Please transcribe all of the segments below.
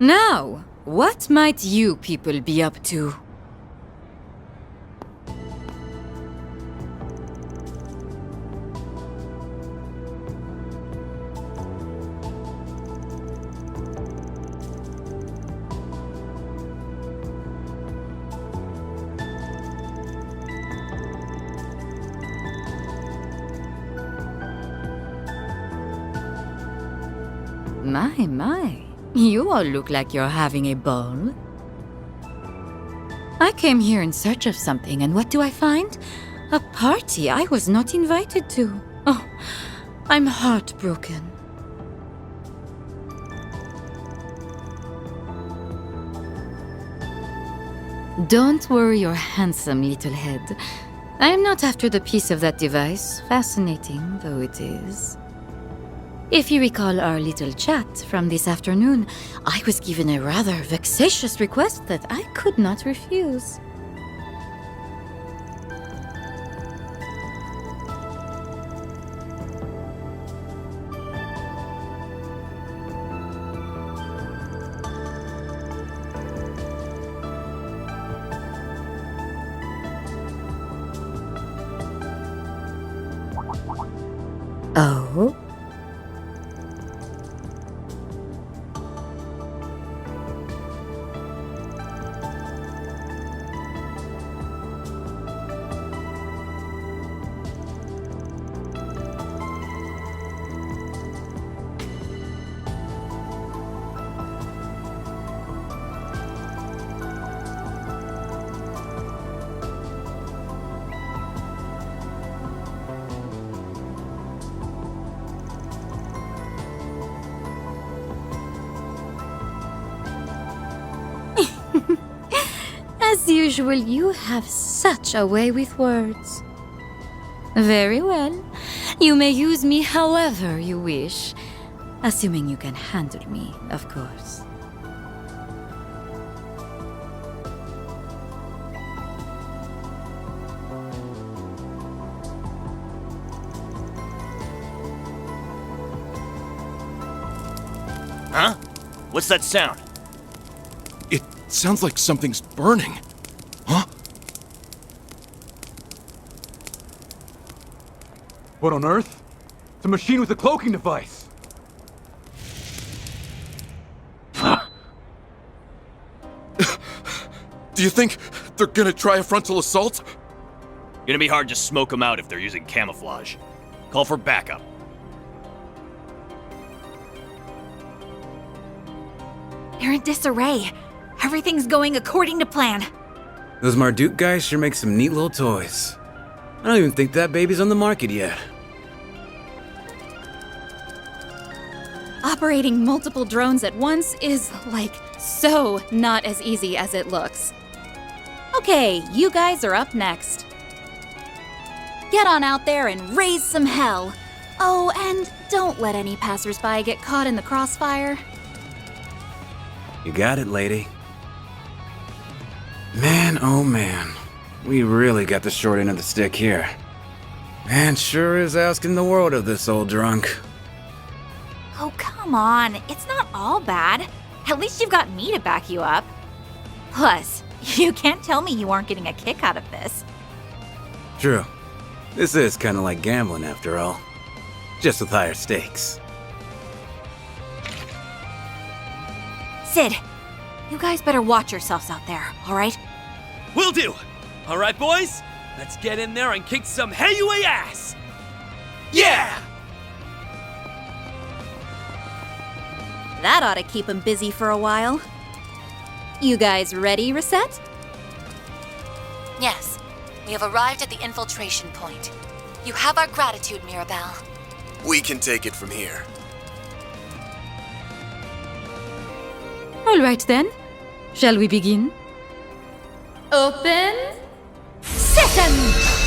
Now, what might you people be up to? My. You all look like you're having a ball. I came here in search of something, and what do I find? A party I was not invited to. Oh, I'm heartbroken. Don't worry your handsome little head. I am not after the piece of that device, fascinating though it is. If you recall our little chat from this afternoon, I was given a rather vexatious request that I could not refuse. Oh? As usual, you have such a way with words. Very well. You may use me however you wish. Assuming you can handle me, of course. Huh? What's that sound? It sounds like something's burning. Huh? What on earth? It's a machine with a cloaking device. Do you think they're gonna try a frontal assault? Gonna be hard to smoke them out if they're using camouflage. Call for backup. They're in disarray. Everything's going according to plan. Those Marduk guys sure make some neat little toys. I don't even think that baby's on the market yet. Operating multiple drones at once is, like, so not as easy as it looks. Okay, you guys are up next. Get on out there and raise some hell. Oh, and don't let any passersby get caught in the crossfire. You got it, lady. Man, oh man. We really got the short end of the stick here. Man sure is asking the world of this old drunk. Oh, come on. It's not all bad. At least you've got me to back you up. Plus, you can't tell me you aren't getting a kick out of this. True. This is kind of like gambling after all. Just with higher stakes. Sid, you guys better watch yourselves out there, all right? Will do! All right, boys? Let's get in there and kick some Heiyue ass! Yeah! That ought to keep him busy for a while. You guys ready, Reset? Yes, we have arrived at the infiltration point. You have our gratitude, Mirabelle. We can take it from here. All right then. Shall we begin? Open sesame!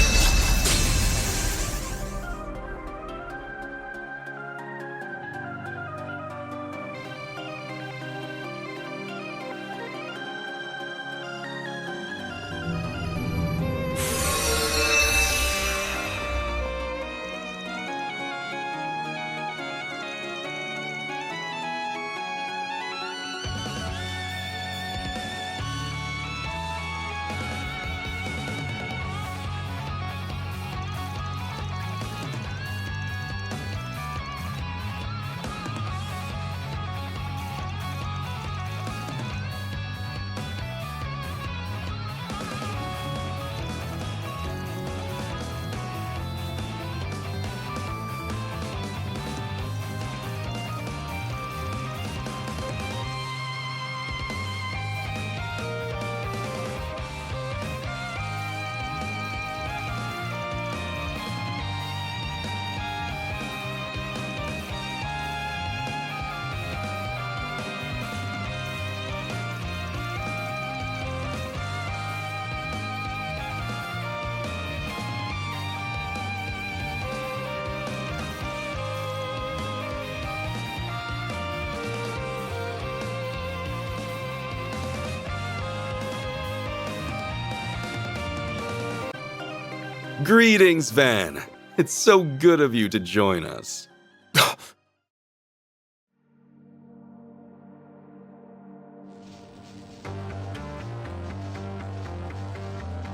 Greetings, Van. It's so good of you to join us.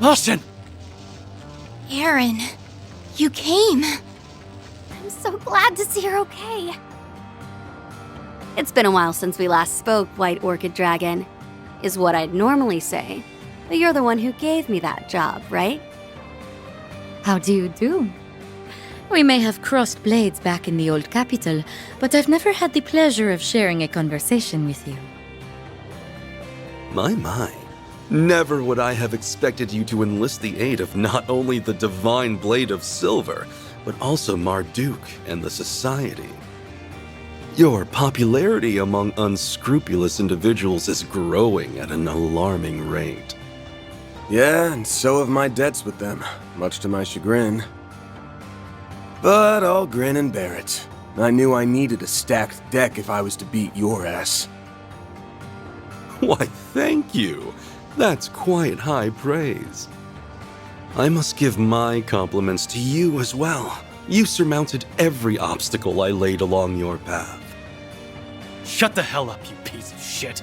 Ashen! Aaron, you came. I'm so glad to see you're okay. It's been a while since we last spoke, White Orchid Dragon, is what I'd normally say. But you're the one who gave me that job, right? How do you do? We may have crossed blades back in the old capital, but I've never had the pleasure of sharing a conversation with you. My. Never would I have expected you to enlist the aid of not only the Divine Blade of Silver, but also Marduk and the Society. Your popularity among unscrupulous individuals is growing at an alarming rate. Yeah, and so have my debts with them, much to my chagrin. But I'll grin and bear it. I knew I needed a stacked deck if I was to beat your ass. Why, thank you. That's quite high praise. I must give my compliments to you as well. You surmounted every obstacle I laid along your path. Shut the hell up, you piece of shit.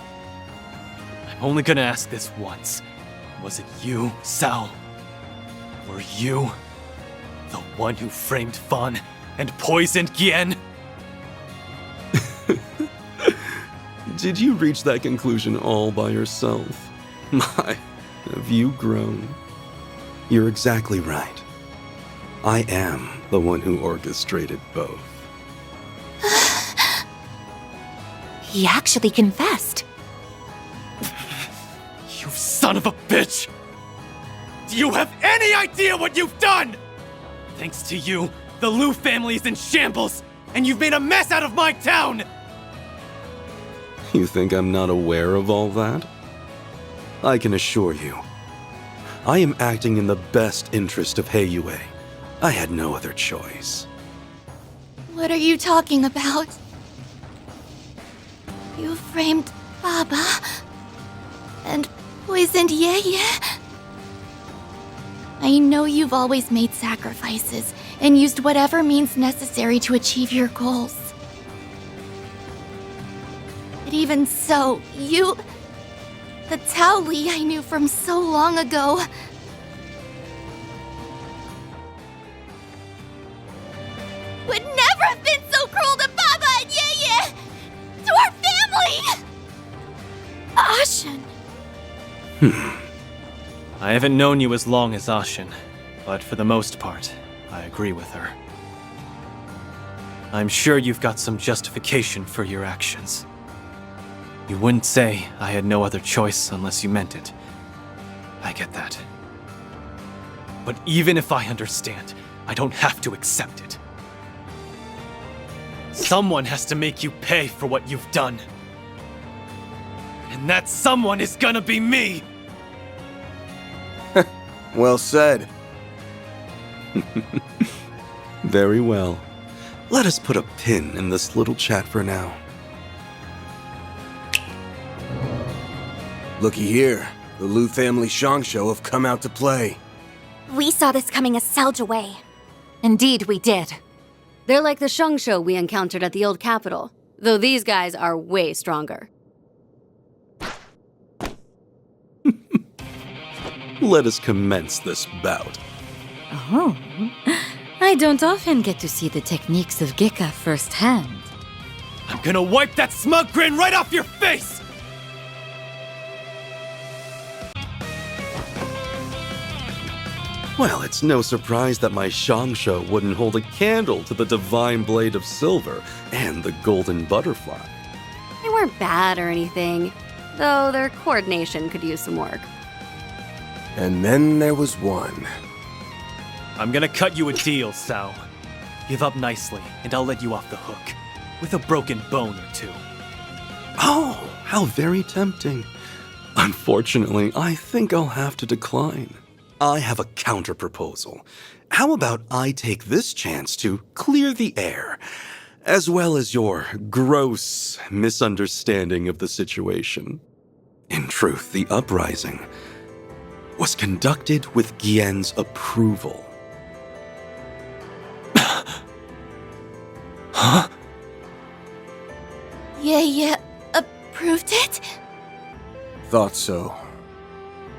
I'm only gonna ask this once. Was it you, Cao? Were you the one who framed Fan and poisoned Gien? Did you reach that conclusion all by yourself? My, have you grown? You're exactly right. I am the one who orchestrated both. He actually confessed. You son of a bitch! Do you have any idea what you've done? Thanks to you, the Liu family is in shambles, and you've made a mess out of my town! You think I'm not aware of all that? I can assure you, I am acting in the best interest of Heiyue. I had no other choice. What are you talking about? You framed Baba and poisoned Heiyue. I know you've always made sacrifices and used whatever means necessary to achieve your goals. But even so, the Cao Lee I knew from so long ago, would never have been so cruel to Baba and Heiyue! To our family! Ashen. I haven't known you as long as Ashen, but for the most part, I agree with her. I'm sure you've got some justification for your actions. You wouldn't say I had no other choice unless you meant it. I get that. But even if I understand, I don't have to accept it. Someone has to make you pay for what you've done. And that someone is gonna be me! Well said. Very well. Let us put a pin in this little chat for now. Looky here. The Liu family Shang Show have come out to play. We saw this coming a Selja way. Indeed, we did. They're like the Shang Show we encountered at the old capital, though these guys are way stronger. Let us commence this bout. Oh, I don't often get to see the techniques of Gekka firsthand. I'm gonna wipe that smug grin right off your face! Well, it's no surprise that my Shangsho wouldn't hold a candle to the Divine Blade of Silver and the Golden Butterfly. They weren't bad or anything, though their coordination could use some work. And then there was one. I'm gonna cut you a deal, Cao. Give up nicely, and I'll let you off the hook. With a broken bone or two. Oh, how very tempting. Unfortunately, I think I'll have to decline. I have a counter-proposal. How about I take this chance to clear the air, as well as your gross misunderstanding of the situation? In truth, the uprising was conducted with Gien's approval. Huh? Yeah, approved it? Thought so.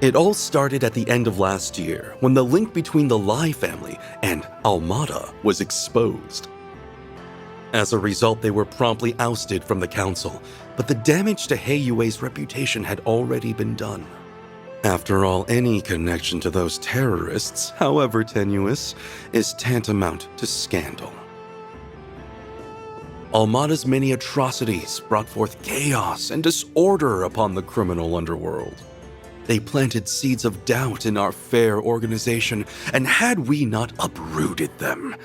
It all started at the end of last year, when the link between the Lee family and Almada was exposed. As a result, they were promptly ousted from the council, but the damage to Heiyue's reputation had already been done. After all, any connection to those terrorists, however tenuous, is tantamount to scandal. Almada's many atrocities brought forth chaos and disorder upon the criminal underworld. They planted seeds of doubt in our fair organization, and had we not uprooted them,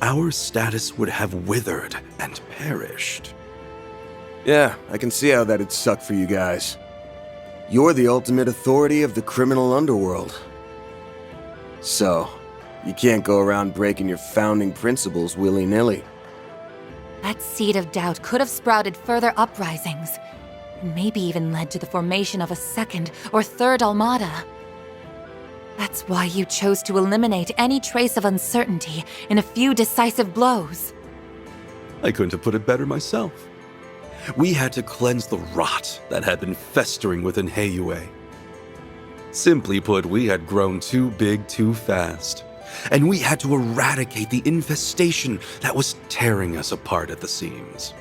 our status would have withered and perished. Yeah, I can see how that'd suck for you guys. You're the ultimate authority of the criminal underworld. So, you can't go around breaking your founding principles willy-nilly. That seed of doubt could have sprouted further uprisings, and maybe even led to the formation of a second or third Almada. That's why you chose to eliminate any trace of uncertainty in a few decisive blows. I couldn't have put it better myself. We had to cleanse the rot that had been festering within Heiyue. Simply put, we had grown too big too fast, and we had to eradicate the infestation that was tearing us apart at the seams.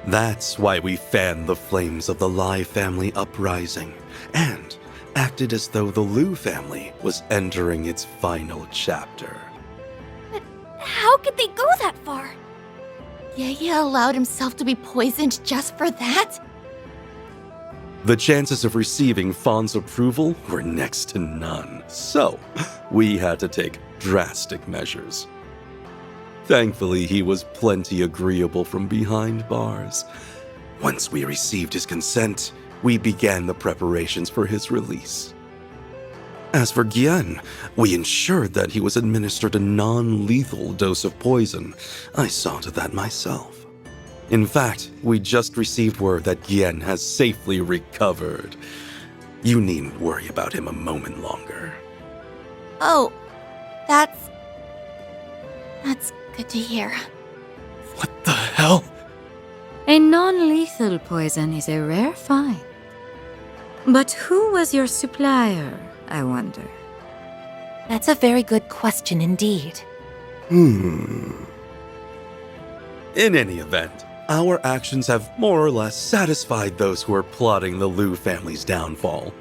That's why we fanned the flames of the Lee family uprising, and acted as though the Liu family was entering its final chapter. But how could they go that far? Heiyue allowed himself to be poisoned just for that? The chances of receiving Fawn's approval were next to none, so we had to take drastic measures. Thankfully, he was plenty agreeable from behind bars. Once we received his consent, we began the preparations for his release. As for Gian, we ensured that he was administered a non-lethal dose of poison. I saw to that myself. In fact, we just received word that Gian has safely recovered. You needn't worry about him a moment longer. Oh, that's good to hear. What the hell? A non-lethal poison is a rare find. But who was your supplier, I wonder? That's a very good question indeed. In any event, our actions have more or less satisfied those who are plotting the Liu family's downfall.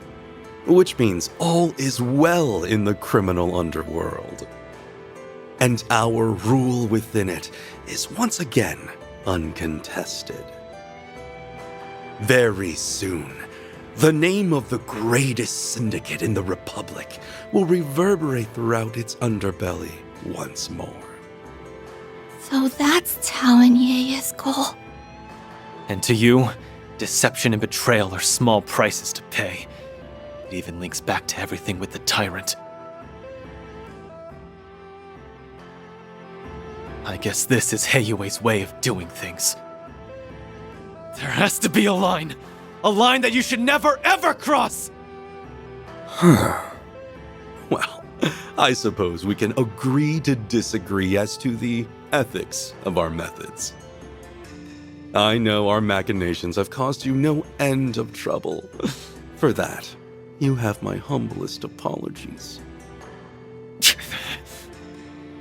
Which means all is well in the criminal underworld. And our rule within it is once again uncontested. Very soon, the name of the greatest syndicate in the Republic will reverberate throughout its underbelly once more. So that's Cao and Heiyue's goal. And to you, deception and betrayal are small prices to pay. It even links back to everything with the tyrant. I guess this is Heiyue's way of doing things. There has to be a line that you should never ever cross! Well, I suppose we can agree to disagree as to the ethics of our methods. I know our machinations have caused you no end of trouble. For that, you have my humblest apologies.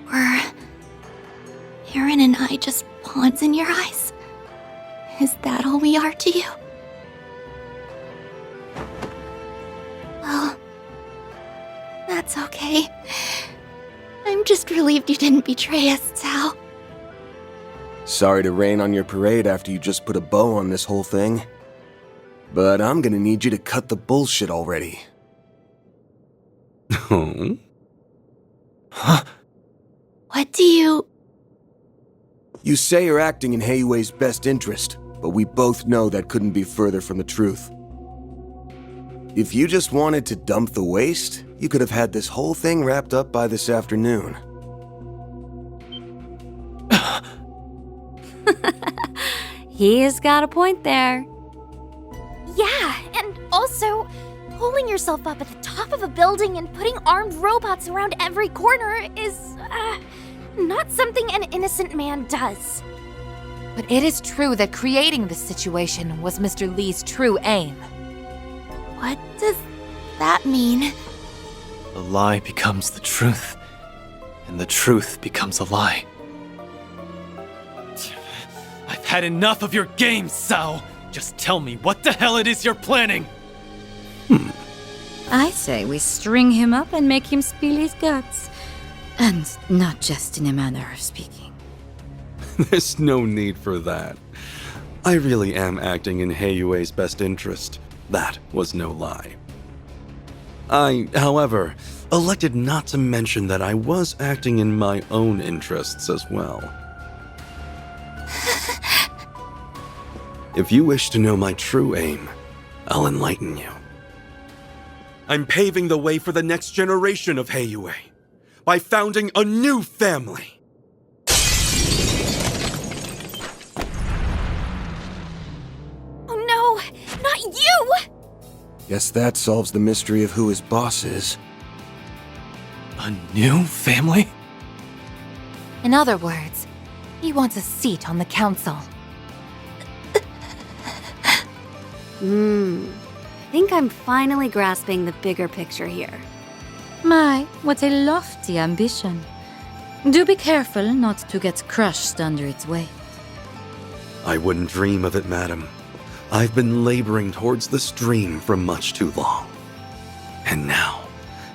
Were Aaron and I just pawns in your eyes? Is that all we are to you? Well, that's okay. I'm just relieved you didn't betray us, Cao. Sorry to rain on your parade after you just put a bow on this whole thing. But I'm gonna need you to cut the bullshit already. Oh? Huh? What do you... You say you're acting in Heiyue's best interest, but we both know that couldn't be further from the truth. If you just wanted to dump the waste, you could have had this whole thing wrapped up by this afternoon. He has got a point there. Yeah, and also, holding yourself up at the top of a building and putting armed robots around every corner is, not something an innocent man does. But it is true that creating this situation was Mr. Lee's true aim. What does that mean? The lie becomes the truth, and the truth becomes a lie. I've had enough of your games, Sao! Just tell me what the hell it is you're planning! I say we string him up and make him spill his guts. And not just in a manner of speaking. There's no need for that. I really am acting in Heiyue's best interest. That was no lie. I, however, elected not to mention that I was acting in my own interests as well. If you wish to know my true aim, I'll enlighten you. I'm paving the way for the next generation of Heiyue by founding a new family. Oh no! Not you! Guess that solves the mystery of who his boss is. A new family? In other words, he wants a seat on the council. I think I'm finally grasping the bigger picture here. My, what a lofty ambition. Do be careful not to get crushed under its weight. I wouldn't dream of it, madam. I've been laboring towards this dream for much too long. And now,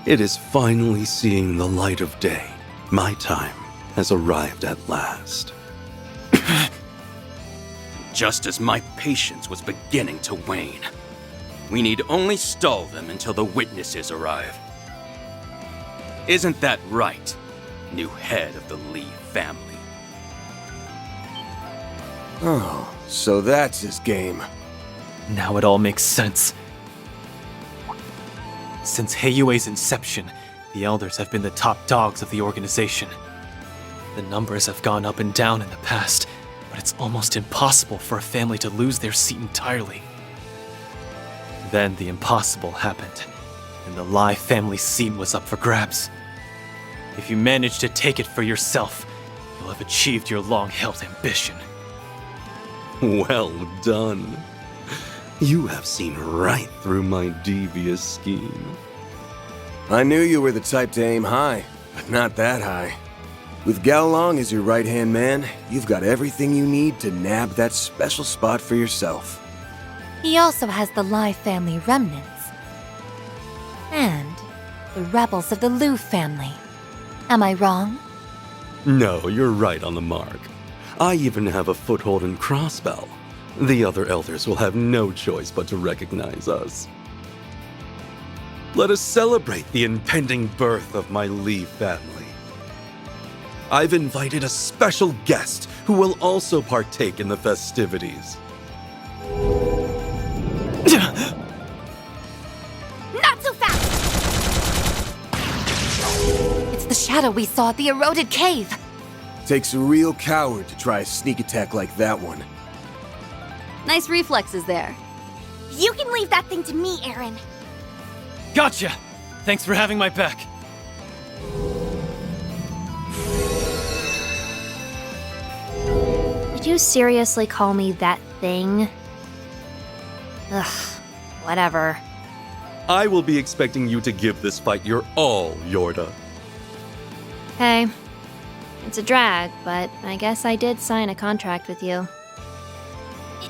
it is finally seeing the light of day. My time has arrived at last. Just as my patience was beginning to wane. We need only stall them until the witnesses arrive. Isn't that right, new head of the Lee family? Oh, so that's his game. Now it all makes sense. Since Heiyue's inception, the elders have been the top dogs of the organization. The numbers have gone up and down in the past, but it's almost impossible for a family to lose their seat entirely. Then the impossible happened, and the Lai family seat was up for grabs. If you manage to take it for yourself, you'll have achieved your long-held ambition. Well done. You have seen right through my devious scheme. I knew you were the type to aim high, but not that high. With Cao Long as your right-hand man, you've got everything you need to nab that special spot for yourself. He also has the Lai family remnants. And the rebels of the Liu family. Am I wrong? No, you're right on the mark. I even have a foothold in Crossbell. The other elders will have no choice but to recognize us. Let us celebrate the impending birth of my Lee family. I've invited a special guest who will also partake in the festivities. Not so fast! It's the shadow we saw at the eroded cave. Takes a real coward to try a sneak attack like that one. Nice reflexes there. You can leave that thing to me, Aaron. Gotcha! Thanks for having my back. Did you seriously call me that thing? Ugh, whatever. I will be expecting you to give this fight your all, Yorda. Hey, it's a drag, but I guess I did sign a contract with you.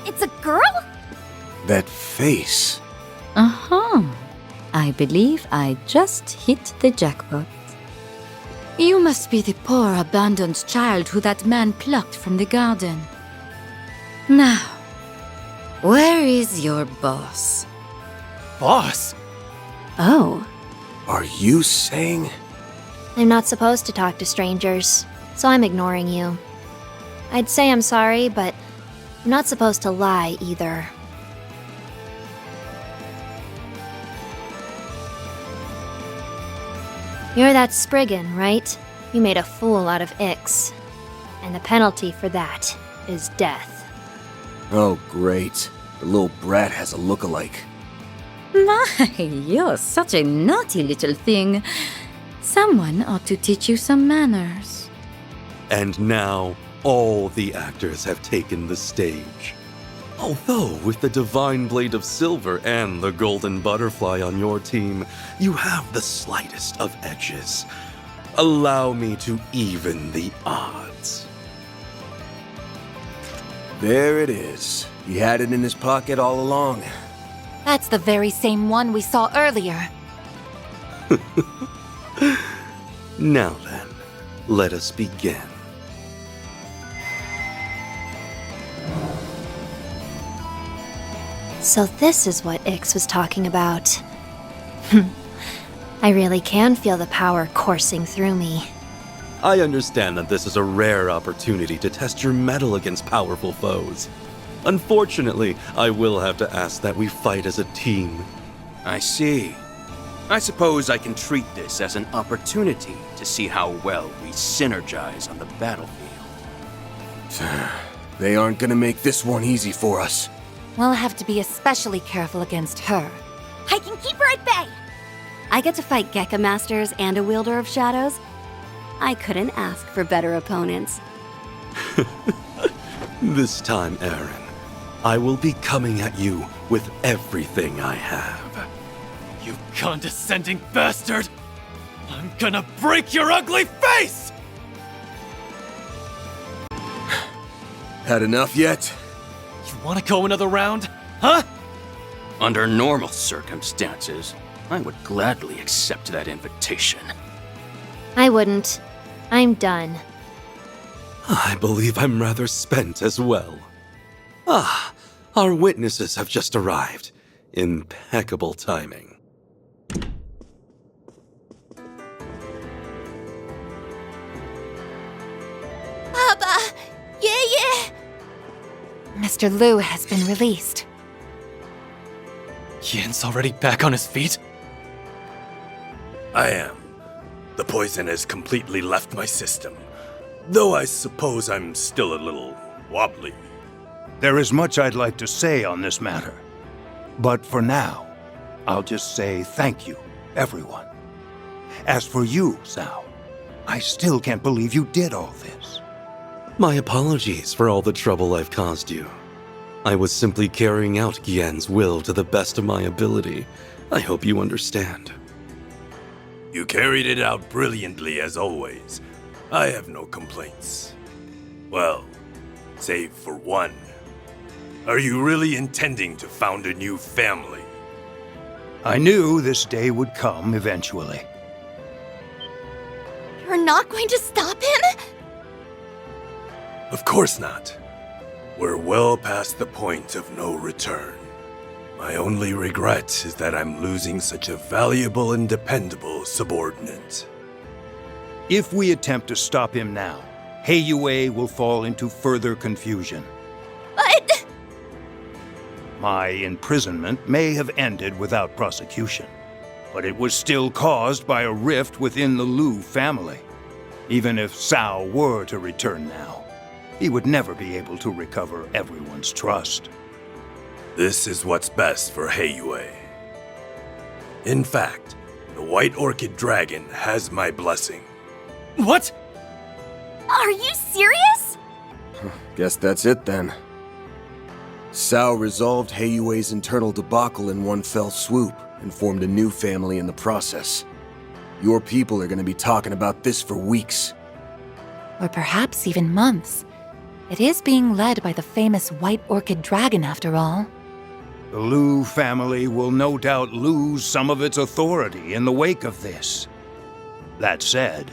It's a girl? That face. Uh-huh. I believe I just hit the jackpot. You must be the poor abandoned child who that man plucked from the garden. Now, where is your boss? Boss? Oh. Are you saying? I'm not supposed to talk to strangers, so I'm ignoring you. I'd say I'm sorry, but I'm not supposed to lie either. You're that Spriggan, right? You made a fool out of Ix. And the penalty for that is death. Oh, great. The little brat has a look-alike. My, you're such a naughty little thing. Someone ought to teach you some manners. And now, all the actors have taken the stage. Although, with the Divine Blade of Silver and the Golden Butterfly on your team, you have the slightest of edges. Allow me to even the odds. There it is. He had it in his pocket all along. That's the very same one we saw earlier. Now then, let us begin. So this is what Ix was talking about. I really can feel the power coursing through me. I understand that this is a rare opportunity to test your mettle against powerful foes. Unfortunately, I will have to ask that we fight as a team. I see. I suppose I can treat this as an opportunity to see how well we synergize on the battlefield. They aren't gonna make this one easy for us. We'll have to be especially careful against her. I can keep her at bay! I get to fight Gekka Masters and a Wielder of Shadows. I couldn't ask for better opponents. This time, Aaron, I will be coming at you with everything I have. You condescending bastard! I'm gonna break your ugly face! Had enough yet? You wanna go another round? Huh? Under normal circumstances, I would gladly accept that invitation. I wouldn't. I'm done. I believe I'm rather spent as well. Ah, our witnesses have just arrived. Impeccable timing. Baba! Yeah! Mr. Liu has been released. Yan's already back on his feet? I am. The poison has completely left my system. Though I suppose I'm still a little wobbly. There is much I'd like to say on this matter. But for now, I'll just say thank you, everyone. As for you, Cao, I still can't believe you did all this. My apologies for all the trouble I've caused you. I was simply carrying out Yan's will to the best of my ability. I hope you understand. You carried it out brilliantly as always. I have no complaints. Well, save for one. Are you really intending to found a new family? I knew this day would come eventually. You're not going to stop him? Of course not. We're well past the point of no return. My only regret is that I'm losing such a valuable and dependable subordinate. If we attempt to stop him now, Heiyue will fall into further confusion. But... My imprisonment may have ended without prosecution, but it was still caused by a rift within the Liu family. Even if Cao were to return now, he would never be able to recover everyone's trust. This is what's best for Heiyue. In fact, the White Orchid Dragon has my blessing. What? Are you serious? Guess that's it then. Cao resolved Heiyue's internal debacle in one fell swoop and formed a new family in the process. Your people are going to be talking about this for weeks. Or perhaps even months. It is being led by the famous White Orchid Dragon, after all. The Liu family will no doubt lose some of its authority in the wake of this. That said,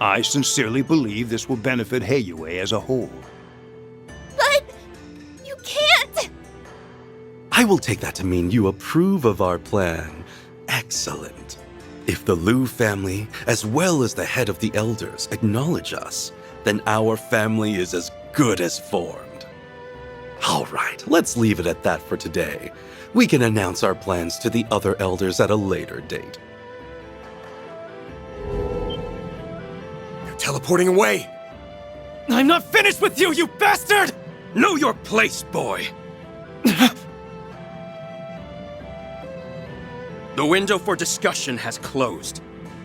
I sincerely believe this will benefit Heiyue as a whole. But... you can't! I will take that to mean you approve of our plan. Excellent. If the Liu family, as well as the head of the elders, acknowledge us, then our family is as good as formed. All right, let's leave it at that for today. We can announce our plans to the other elders at a later date. They're teleporting away! I'm not finished with you, you bastard! Know your place, boy! The window for discussion has closed.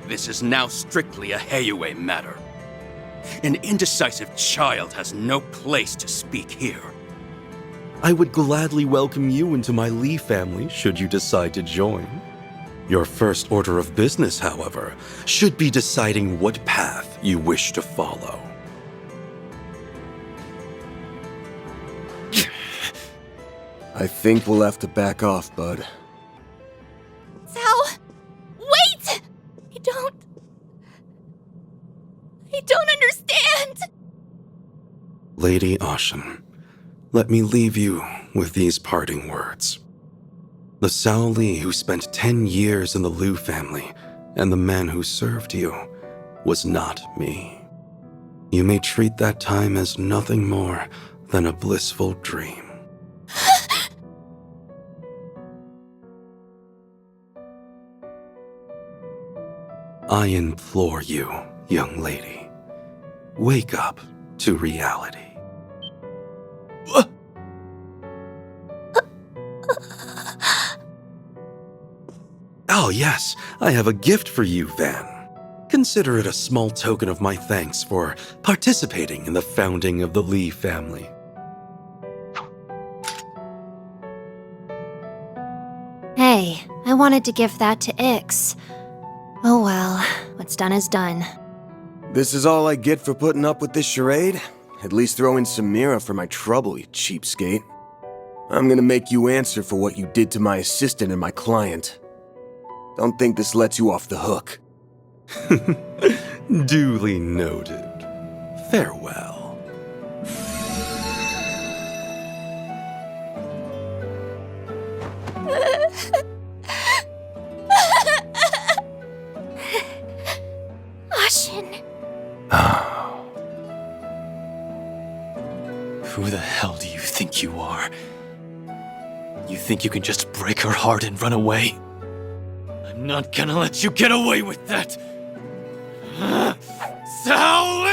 This is now strictly a Heiyue matter. An indecisive child has no place to speak here. I would gladly welcome you into my Lee family should you decide to join. Your first order of business, however, should be deciding what path you wish to follow. I think we'll have to back off, bud. Cao! Wait! I don't understand! Lady Ashen, let me leave you with these parting words. The Cao Lee who spent 10 years in the Liu family and the man who served you was not me. You may treat that time as nothing more than a blissful dream. I implore you, young lady, wake up to reality. Oh yes, I have a gift for you, Van. Consider it a small token of my thanks for participating in the founding of the Lee family. Hey, I wanted to give that to Ix. Oh well, what's done is done. This is all I get for putting up with this charade? At least throw in some Mira for my trouble, you cheapskate. I'm gonna make you answer for what you did to my assistant and my client. Don't think this lets you off the hook. Duly noted. Farewell. Ashen. Who the hell do you think you are? You think you can just break her heart and run away? I'm not gonna let you get away with that! Cao Lee!